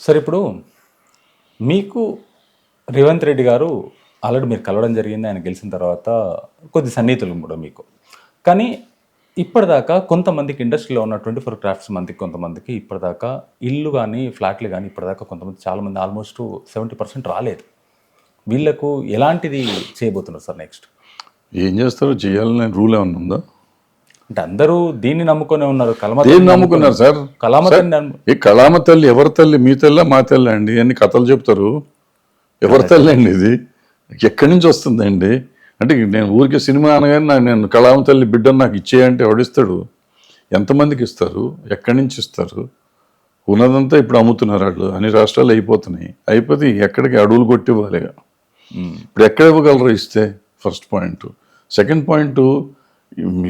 Sir ఇప్పుడు మీకు రేవంత్ రెడ్డి గారు ఆల్రెడీ మీరు కలవడం జరిగింది. ఆయన గెలిచిన తర్వాత కొద్ది సన్నిహితులు కూడా మీకు. కానీ ఇప్పటిదాకా కొంతమందికి ఇండస్ట్రీలో ఉన్న 24 క్రాఫ్ట్స్ మందికి కొంతమందికి ఇప్పటిదాకా ఇల్లు కానీ ఫ్లాట్లు కానీ ఇప్పటిదాకా కొంతమంది చాలామంది ఆల్మోస్ట్ 70% రాలేదు. వీళ్ళకు ఎలాంటిది చేయబోతున్నారు సార్ నెక్స్ట్? ఏం చేస్తారో చేయాలని రూల్ ఏమన్నా ఉందా? అంటే అందరూ దీన్ని నమ్ముకునే ఉన్నారు. ఏం నమ్ముకున్నారు సార్? ఈ కళామ తల్లి ఎవరి తల్లి? మీ తల్లి మా తల్లి అండి అన్ని కథలు చెప్తారు. ఎవరి తల్లి అండి ఇది? ఎక్కడి నుంచి వస్తుందండి? అంటే నేను ఊరికే సినిమా అనగానే నేను కళామ తల్లి బిడ్డను నాకు ఇచ్చేయంటే ఎవడిస్తాడు? ఎంతమందికి ఇస్తారు? ఎక్కడి నుంచి ఇస్తారు? ఉన్నదంతా ఇప్పుడు అమ్ముతున్నారు వాళ్ళు. అన్ని రాష్ట్రాలు అయిపోతున్నాయి. అయిపోతే ఎక్కడికి అడవులు కొట్టివ్వాలిగా. ఇప్పుడు ఎక్కడ ఇవ్వగలరు ఇస్తే? First point. సెకండ్ పాయింట్,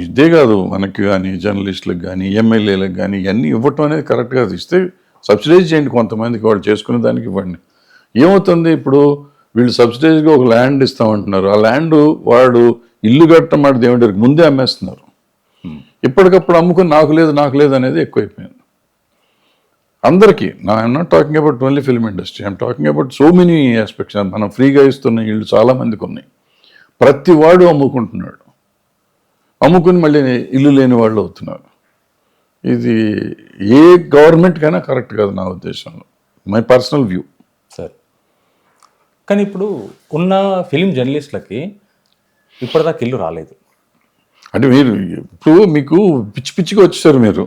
ఇదే కాదు మనకి కానీ జర్నలిస్టులకు కానీ ఎమ్మెల్యేలకు కానీ ఇవన్నీ ఇవ్వటం అనేది కరెక్ట్ కాదు. ఇస్తే సబ్సిడైజ్ చేయండి, కొంతమందికి వాళ్ళు చేసుకునే దానికి ఇవ్వండి. ఏమవుతుంది ఇప్పుడు? వీళ్ళు సబ్సిడైజ్గా ఒక ల్యాండ్ ఇస్తామంటున్నారు. ఆ ల్యాండ్ వాడు ఇల్లు కట్టమాట దేవుడి ముందే అమ్మేస్తున్నారు. ఇప్పటికప్పుడు అమ్ముకుని నాకు లేదు అనేది ఎక్కువైపోయింది అందరికీ. I'm not talking about only film industry, I'm talking about so many aspects. మనం ఫ్రీగా ఇస్తున్న ఇళ్ళు చాలామందికి ఉన్నాయి. ప్రతి వాడు అమ్ముకుంటున్నాడు. అమ్ముకుని మళ్ళీ ఇల్లు లేని వాళ్ళు అవుతున్నారు. ఇది ఏ గవర్నమెంట్కైనా కరెక్ట్ కాదు నా ఉద్దేశంలో, మై పర్సనల్ వ్యూ. సార్ కానీ ఇప్పుడు ఉన్న ఫిలిం జర్నలిస్టులకి ఇప్పటిదాకా ఇల్లు రాలేదు. అంటే మీరు ఇప్పుడు మీకు పిచ్చిగా వచ్చేసారు మీరు.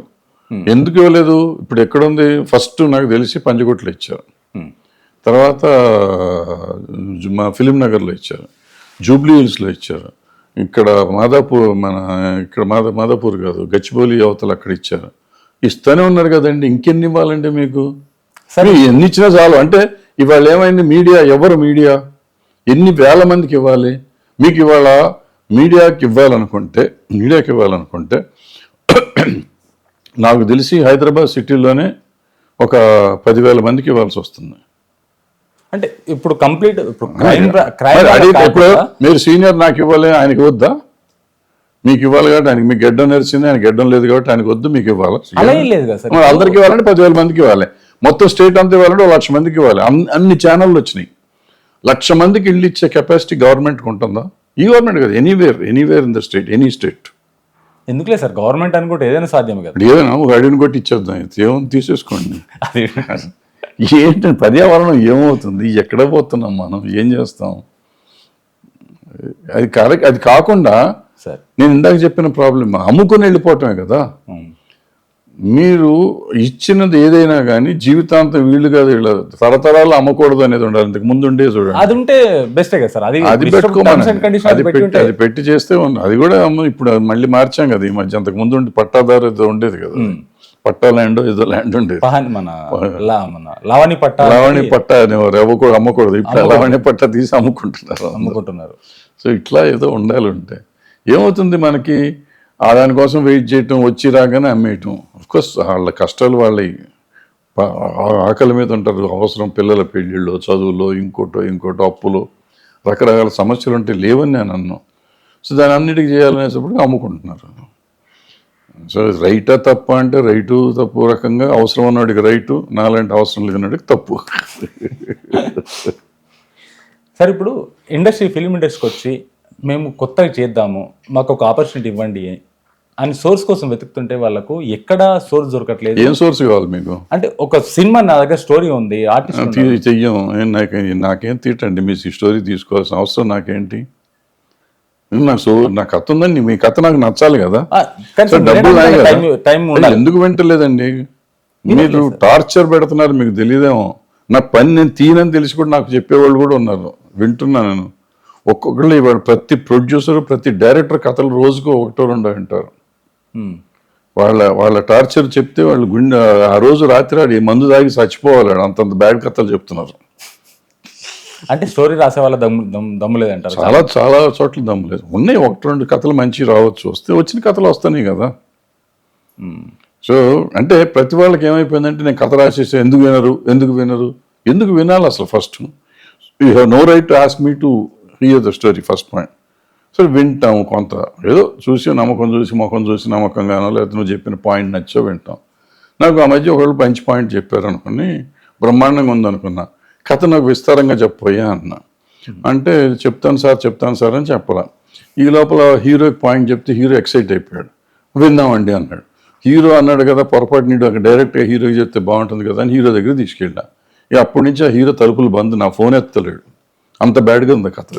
ఎందుకు ఇవ్వలేదు? ఇప్పుడు ఎక్కడుంది? ఫస్ట్ నాకు తెలిసి పంజగుట్లో ఇచ్చారు, తర్వాత మా ఫిలిం నగర్లో ఇచ్చారు, జూబ్లీ హిల్స్లో ఇచ్చారు, ఇక్కడ మాదాపూర్ మాదాపూర్ కాదు గచ్చిబౌలి అవతల అక్కడ ఇచ్చారు. ఇస్తూనే ఉన్నారు కదండి. ఇంకెన్ని ఇవ్వాలండి మీకు? సరే ఎన్ని ఇచ్చినా చాలు. అంటే ఇవాళ ఏమైంది? మీడియా, ఎవరు మీడియా? ఎన్ని వేల మందికి ఇవ్వాలి? మీకు ఇవాళ మీడియాకి ఇవ్వాలనుకుంటే నాకు తెలిసి హైదరాబాద్ సిటీలోనే ఒక 10,000 మందికి ఇవ్వాల్సి వస్తుంది. అంటే ఇప్పుడు కంప్లీట్ ఇప్పుడు మీరు సీనియర్ నాకు ఇవ్వాలి, ఆయనకి వద్దా? మీకు ఇవ్వాలి కాబట్టి ఆయనకి, మీకు గెడ్డం నడిచింది, ఆయన గెడ్డం లేదు కాబట్టి ఆయనకి వద్దు, మీకు ఇవ్వాలి. అందరికి ఇవ్వాలంటే 10,000 మందికి ఇవ్వాలి. మొత్తం స్టేట్ అంతా ఇవ్వాలంటే 1,00,000 మందికి ఇవ్వాలి. అన్ని ఛానళ్ళు వచ్చినాయి. 1,00,000 మందికి ఇల్లు ఇచ్చే కెపాసిటీ గవర్నమెంట్కి ఉంటుందా? ఈ గవర్నమెంట్ కదా, anywhere in the state, any state. ఎందుకులే సార్, గవర్నమెంట్ అనుకుంటే ఏదైనా సాధ్యమే కదా. ఏదైనా ఒక అడిగిన కొట్టి ఇచ్చేద్దాం, ఏమని తీసేసుకోండి. ఏంటంటే పర్యావరణం ఏమవుతుంది? ఎక్కడ పోతున్నాం మనం? ఏం చేస్తాం? అది కాకుండా నేను ఇందాక చెప్పిన ప్రాబ్లం అమ్ముకుని వెళ్ళిపోవటమే కదా. మీరు ఇచ్చినది ఏదైనా కానీ జీవితాంతం వీళ్ళు కాదు, వీళ్ళు తరతరాలు అమ్మకూడదు అనేది ఉండాలి. ఇంతకు ముందు ఉండే చూడండి, అది ఉంటే బెస్టే కదా సార్. అది పెట్టి చేస్తే అది కూడా ఇప్పుడు మళ్ళీ మార్చాం కదా ఈ మధ్య. అంతకు ముందు ఉండి పట్టాదారు ఏదో ఉండేది కదా, పట్టా ల్యాండ్ ఏదో ల్యాండ్ ఉండేది, లావణి పట్టా అమ్మకూడదు. ఇప్పుడు లావణి పట్టా తీసి అమ్ముకుంటున్నారు. సో ఇట్లా ఏదో ఉండాలి. ఉంటే ఏమవుతుంది మనకి? దానికోసం వెయిట్ చేయటం, వచ్చి రాగానే అమ్మేయటం. అఫ్కోర్స్ వాళ్ళ కష్టాలు వాళ్ళవి, ఆకలి మీద ఉంటారు. అవసరం, పిల్లల పెళ్ళిళ్ళు, చదువులో, ఇంకోటో అప్పులు, రకరకాల సమస్యలు ఉంటే లేవని నేను అన్నాను. సో దాని అన్నిటికీ చేయాలనేటప్పుడు అమ్ముకుంటున్నారు. సో రైటా తప్ప అంటే రైటు తప్పు రకంగా, అవసరం ఉన్నవాడికి రైటు, నాలాంటి అవసరం లేనివాడికి తప్పు. సార్ ఇప్పుడు ఫిలిం ఇండస్ట్రీకి వచ్చి మేము కొత్తగా చేద్దాము, మాకు ఒక ఆపర్చునిటీ ఇవ్వండి అని సోర్స్ కోసం వెతుకుతుంటే వాళ్ళకు ఎక్కడ సోర్స్ దొరకట్లేదు. ఏం సోర్స్ కావాలి మీకు? అంటే ఒక సినిమా నా దగ్గర స్టోరీ ఉంది, ఆర్టిస్ట్ చెయ్యం, నాకేం తీటండి మీ స్టోరీ తీసుకోవాల్సిన అవసరం నాకేంటి? నా కథ ఉందండి, మీ కథ నాకు నచ్చాలి కదా. డబ్బులు ఎందుకు వింటలేదండి? మీరు టార్చర్ పెడుతున్నారు, మీకు తెలియదేమో. నా పని నేను తీనని తెలిసి కూడా నాకు చెప్పేవాళ్ళు కూడా ఉన్నారు, వింటున్నా నేను. ఒక్కొక్కళ్ళు ఇవాళ ప్రతి ప్రొడ్యూసర్, ప్రతి డైరెక్టర్ కథలు రోజుకు 1-2 వింటారు. వాళ్ళ టార్చర్ చెప్తే వాళ్ళు గుండె ఆ రోజు రాత్రి ఆడి మందు తాగి చచ్చిపోవాలి, అంతంత బ్యాడ్ కథలు చెప్తున్నారు. అంటే స్టోరీ రాసే వాళ్ళ దమ్ము లేదంటారు. చాలా చోట్ల దమ్ము లేదు. ఉన్నాయి 1-2 కథలు మంచి రావచ్చు, వచ్చిన కథలు వస్తున్నాయి కదా. సో అంటే ప్రతి వాళ్ళకి ఏమైపోయిందంటే, నేను కథ రాసేసి ఎందుకు వినాలి అసలు? First you have no right to ask me to hear the story, first point. So వింటాము, కొంత ఏదో చూసి ముఖం చూసి నమ్మకంగానో, లేకపోతే నువ్వు చెప్పిన పాయింట్ నచ్చో వింటాం. నాకు ఆ మధ్య ఒకళ్ళు మంచి పాయింట్ చెప్పారు అనుకుని బ్రహ్మాండంగా ఉందనుకున్నా. కథ నాకు విస్తారంగా చెప్పబోయా అన్న. అంటే చెప్తాను సార్ అని చెప్పాల. ఈ లోపల హీరోకి పాయింట్ చెప్తే హీరో ఎక్సైట్ అయిపోయాడు. విందామండి అన్నాడు. హీరో అన్నాడు కదా, పొరపాటు నీడు అక్కడ డైరెక్ట్గా హీరోకి చెప్తే బాగుంటుంది కదా అని హీరో దగ్గర తీసుకెళ్ళా. ఇక అప్పటి నుంచి ఆ హీరో తలుపులు బంద్, నా ఫోన్ ఎత్తలేడు. అంత బ్యాడ్గా ఉంది కథ.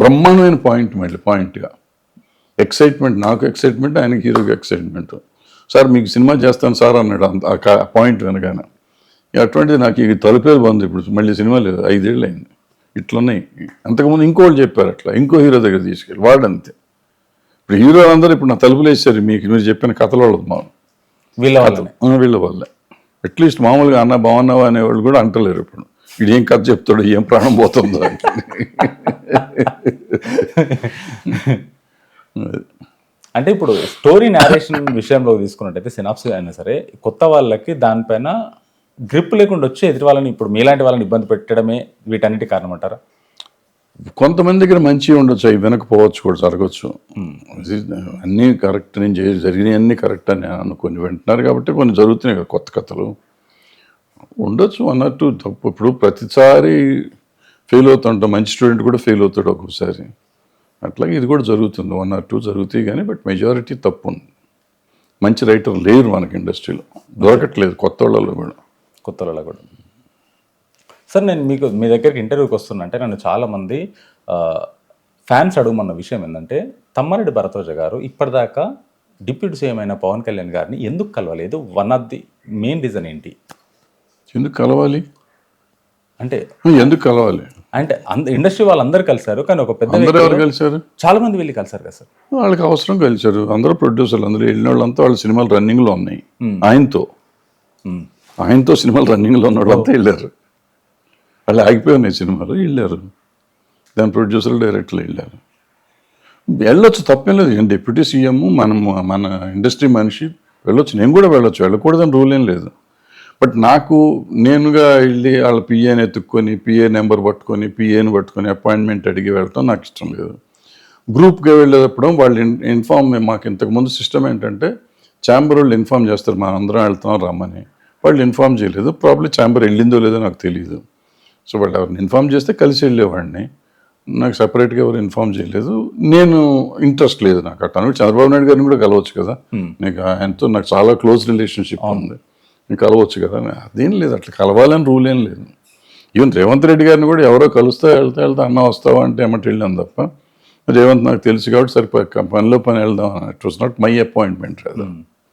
బ్రహ్మాండమైన పాయింట్ మళ్ళీ పాయింట్గా ఎక్సైట్మెంట్, నాకు ఎక్సైట్మెంట్, ఆయనకి హీరోకి ఎక్సైట్మెంట్. సార్ మీకు సినిమా చేస్తాను సార్ అన్నాడు ఆ పాయింట్ వెనకాన. అటువంటిది నాకు ఈ తలుపేది బంద్. ఇప్పుడు మళ్ళీ సినిమా లేదు, 5 ఏళ్ళు అయింది. ఇట్లున్నాయి. అంతకుముందు ఇంకోళ్ళు చెప్పారు అట్లా, ఇంకో హీరో దగ్గర తీసుకెళ్ళి వాడంతే. ఇప్పుడు హీరో అందరూ ఇప్పుడు నా తలుపులు వేసారు. మీరు చెప్పిన కథల వాళ్ళది మా వీళ్ళ వల్ల. అట్లీస్ట్ మామూలుగా అన్న బాగున్నావా అనేవాళ్ళు కూడా అంటలేరు ఇప్పుడు. వీడు ఏం కథ చెప్తాడు, ఏం ప్రాణం పోతుందో. అంటే ఇప్పుడు స్టోరీ నేరేషన్ విషయంలో తీసుకున్నట్టయితే సినాప్సిస్ అయినా సరే కొత్త వాళ్ళకి దానిపైన గ్రిప్ లేకుండా వచ్చి ఎదుటి వాళ్ళని, ఇప్పుడు మీలాంటి వాళ్ళని ఇబ్బంది పెట్టడమే వీటన్నిటి కారణం అంటారా? కొంతమంది దగ్గర మంచిగా ఉండొచ్చు, అవి వెనకపోవచ్చు కూడా, జరగచ్చు. అన్నీ కరెక్ట్, నేను జరిగినవి అన్నీ కరెక్ట్ అని అనుకొని వింటున్నారు కాబట్టి కొన్ని జరుగుతున్నాయి కదా కొత్త కథలు. ఉండొచ్చు అన్నట్టు తప్పు. ఇప్పుడు ప్రతిసారి ఫెయిల్ అవుతుంటాం, మంచి స్టూడెంట్ కూడా ఫెయిల్ అవుతాడు ఒక్కొక్కసారి. అట్లాగే ఇది కూడా జరుగుతుంది, 1 or 2 జరుగుతాయి కానీ, బట్ మెజారిటీ తప్పు ఉంది. మంచి రైటర్ లేరు మనకి ఇండస్ట్రీలో, దొరకట్లేదు కొత్త వాళ్ళలో కూడా. సార్, నేను మీ దగ్గరికి ఇంటర్వ్యూకి వస్తున్నా అంటే నన్ను చాలామంది ఫ్యాన్స్ అడుగుమన్న విషయం ఏంటంటే, తమ్మారెడ్డి భరద్వాజ గారు ఇప్పటిదాకా డిప్యూటీ సీఎం అయిన పవన్ కళ్యాణ్ గారిని ఎందుకు కలవలేదు? One of the main reason ఏంటి? ఎందుకు కలవాలి అంటే ఇండస్ట్రీ వాళ్ళందరూ కలిసారు, కానీ ఒక పెద్ద ఎవరు కలిసారు? చాలా మంది వెళ్ళి కలిసారు కదా సార్. వాళ్ళకి అవసరం కలిసారు. అందరూ ప్రొడ్యూసర్లు, అందరూ వెళ్ళిన వాళ్ళంతా వాళ్ళ సినిమాలు రన్నింగ్లో ఉన్నాయి. ఆయనతో సినిమాలు రన్నింగ్లో ఉన్న వాళ్ళంతా వెళ్ళారు. వాళ్ళు ఆగిపోయి ఉన్నాయి సినిమాలు, వెళ్ళారు. దాని ప్రొడ్యూసర్లు, డైరెక్టర్లు వెళ్ళారు. వెళ్ళొచ్చు, తప్పేం లేదు. డిప్యూటీ సీఎం మన ఇండస్ట్రీ మనిషి వెళ్ళొచ్చు, నేను కూడా వెళ్ళొచ్చు, వెళ్ళకూడదని రూల్ ఏం లేదు. బట్ నేనుగా వెళ్ళి వాళ్ళ పిఏని ఎత్తుక్కొని, పిఏ నెంబర్ పట్టుకొని అపాయింట్మెంట్ అడిగి వెళ్ళటం నాకు ఇష్టం లేదు. గ్రూప్గా వెళ్ళేటప్పుడు వాళ్ళు మాకు ఇంతకుముందు సిస్టమ్ ఏంటంటే, ఛాంబర్ వాళ్ళు ఇన్ఫామ్ చేస్తారు మనం అందరం వెళ్తాం రమ్మని. వాళ్ళు ఇన్ఫామ్ చేయలేదు. ప్రాబ్లీ ఛాంబర్ వెళ్ళిందో లేదో నాకు తెలియదు. సో వాళ్ళు ఎవరిని ఇన్ఫామ్ చేస్తే కలిసి వెళ్ళేవాడిని. నాకు సపరేట్గా ఎవరు ఇన్ఫామ్ చేయలేదు. నేను ఇంట్రెస్ట్ లేదు నాకు అట్లా. చంద్రబాబు నాయుడు గారిని కూడా కలవచ్చు కదా, ఆయనతో నాకు చాలా క్లోజ్ రిలేషన్షిప్ ఉంది, నేను కలవచ్చు కదా. అదేం లేదు, అట్లా కలవాలని రూల్ ఏం లేదు. ఈవెన్ రేవంత్ రెడ్డి గారిని కూడా ఎవరో కలుస్తా వెళ్తా అన్న వస్తావా అంటే ఏమంటే వెళ్ళాను తప్ప, రేవంత్ నాకు తెలుసు కాబట్టి సరిపోయి పనిలో పని వెళ్దాం. It was not my appointment.